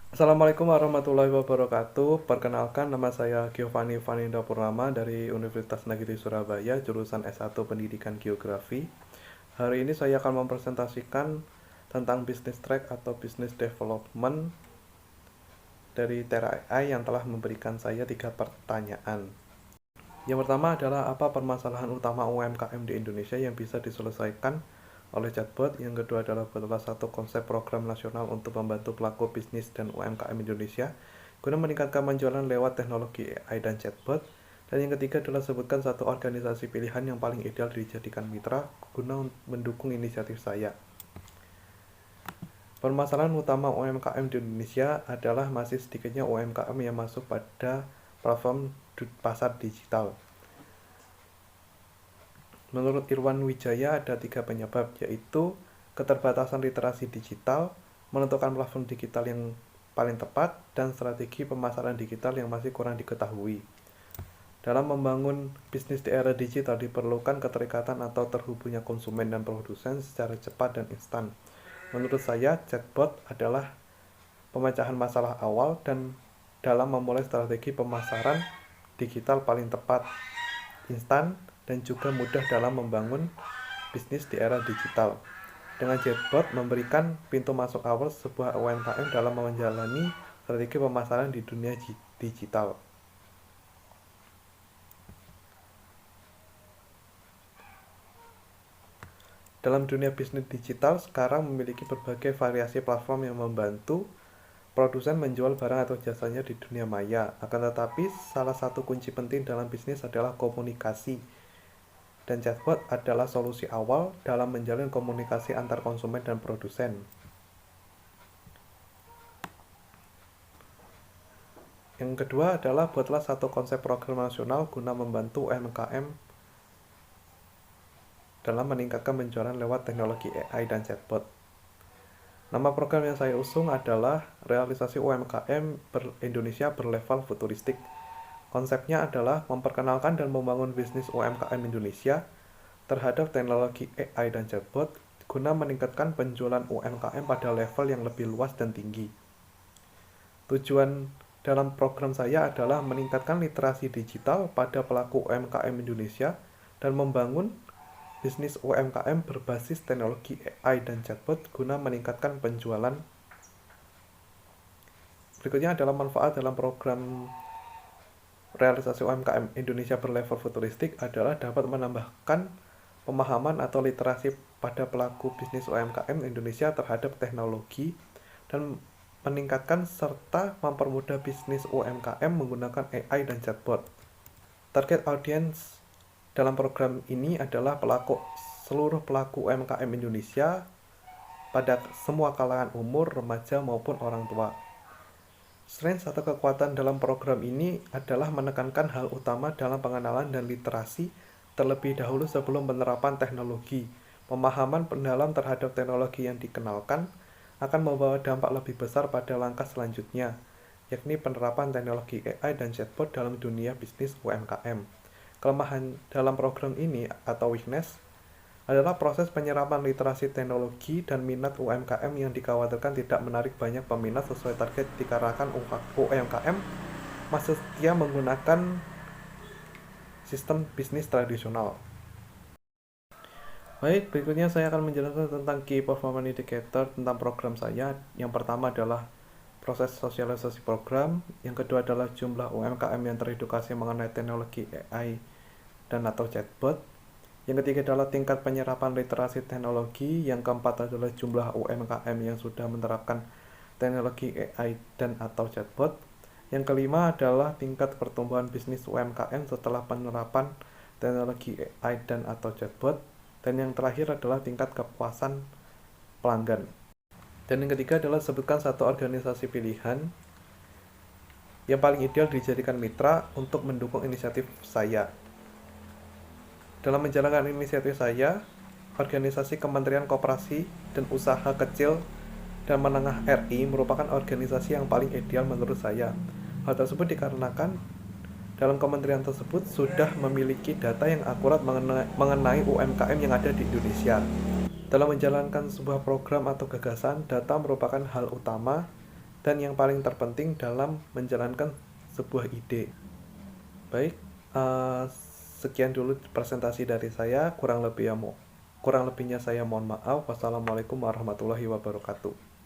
Assalamualaikum warahmatullahi wabarakatuh. Perkenalkan, nama saya Giovanni Vaninda Purnama dari Universitas Negeri Surabaya, jurusan S1 Pendidikan Geografi. Hari ini saya akan mempresentasikan tentang business track atau business development dari Tera AI yang telah memberikan saya 3 pertanyaan. Yang pertama adalah apa permasalahan utama UMKM di Indonesia yang bisa diselesaikan oleh chatbot. Yang kedua adalah buatlah satu konsep program nasional untuk membantu pelaku bisnis dan UMKM Indonesia guna meningkatkan penjualan lewat teknologi AI dan chatbot. Dan yang ketiga adalah sebutkan satu organisasi pilihan yang paling ideal dijadikan mitra guna mendukung inisiatif saya. Permasalahan utama UMKM di Indonesia adalah masih sedikitnya UMKM yang masuk pada platform pasar digital. Menurut Irwan Wijaya ada 3 penyebab, yaitu keterbatasan literasi digital, menentukan platform digital yang paling tepat, dan strategi pemasaran digital yang masih kurang diketahui. Dalam membangun bisnis di era digital diperlukan keterikatan atau terhubungnya konsumen dan produsen secara cepat dan instan. Menurut saya, chatbot adalah pemecahan masalah awal dan dalam memulai strategi pemasaran digital paling tepat, instan, dan juga mudah dalam membangun bisnis di era digital. Dengan chatbot memberikan pintu masuk awal sebuah UMKM dalam menjalani strategi pemasaran di dunia digital. Dalam dunia bisnis digital sekarang memiliki berbagai variasi platform yang membantu produsen menjual barang atau jasanya di dunia maya. Akan tetapi, salah satu kunci penting dalam bisnis adalah komunikasi. Dan chatbot adalah solusi awal dalam menjalin komunikasi antar konsumen dan produsen. Yang kedua adalah buatlah satu konsep program nasional guna membantu UMKM dalam meningkatkan penjualan lewat teknologi AI dan chatbot. Nama program yang saya usung adalah realisasi UMKM Indonesia berlevel futuristik. Konsepnya adalah memperkenalkan dan membangun bisnis UMKM Indonesia terhadap teknologi AI dan chatbot guna meningkatkan penjualan UMKM pada level yang lebih luas dan tinggi. Tujuan dalam program saya adalah meningkatkan literasi digital pada pelaku UMKM Indonesia dan membangun bisnis UMKM berbasis teknologi AI dan chatbot guna meningkatkan penjualan. Berikutnya adalah manfaat dalam program realisasi UMKM Indonesia berlevel futuristik adalah dapat menambahkan pemahaman atau literasi pada pelaku bisnis UMKM Indonesia terhadap teknologi dan meningkatkan serta mempermudah bisnis UMKM menggunakan AI dan chatbot. Target audience dalam program ini adalah seluruh pelaku UMKM Indonesia pada semua kalangan umur, remaja maupun orang tua. Strength atau kekuatan dalam program ini adalah menekankan hal utama dalam pengenalan dan literasi terlebih dahulu sebelum penerapan teknologi. Pemahaman pendalam terhadap teknologi yang dikenalkan akan membawa dampak lebih besar pada langkah selanjutnya, yakni penerapan teknologi AI dan chatbot dalam dunia bisnis UMKM. Kelemahan dalam program ini atau weakness adalah proses penyerapan literasi teknologi dan minat UMKM yang dikhawatirkan tidak menarik banyak peminat sesuai target dikarenakan UMKM masih setia menggunakan sistem bisnis tradisional. Baik, berikutnya saya akan menjelaskan tentang key performance indicator tentang program saya. Yang pertama adalah proses sosialisasi program, yang kedua adalah jumlah UMKM yang teredukasi mengenai teknologi AI dan atau chatbot, yang ketiga adalah tingkat penyerapan literasi teknologi, yang keempat adalah jumlah UMKM yang sudah menerapkan teknologi AI dan atau chatbot, yang kelima adalah tingkat pertumbuhan bisnis UMKM setelah penerapan teknologi AI dan atau chatbot, dan yang terakhir adalah tingkat kepuasan pelanggan. Dan yang ketiga adalah sebutkan satu organisasi pilihan yang paling ideal dijadikan mitra untuk mendukung inisiatif saya. Dalam menjalankan inisiatif saya, organisasi Kementerian Koperasi dan Usaha Kecil dan Menengah RI merupakan organisasi yang paling ideal menurut saya. Hal tersebut dikarenakan dalam kementerian tersebut sudah memiliki data yang akurat mengenai UMKM yang ada di Indonesia. Dalam menjalankan sebuah program atau gagasan, data merupakan hal utama dan yang paling terpenting dalam menjalankan sebuah ide. Baik, sekian dulu presentasi dari saya. Kurang lebihnya saya mohon maaf. Wassalamualaikum warahmatullahi wabarakatuh.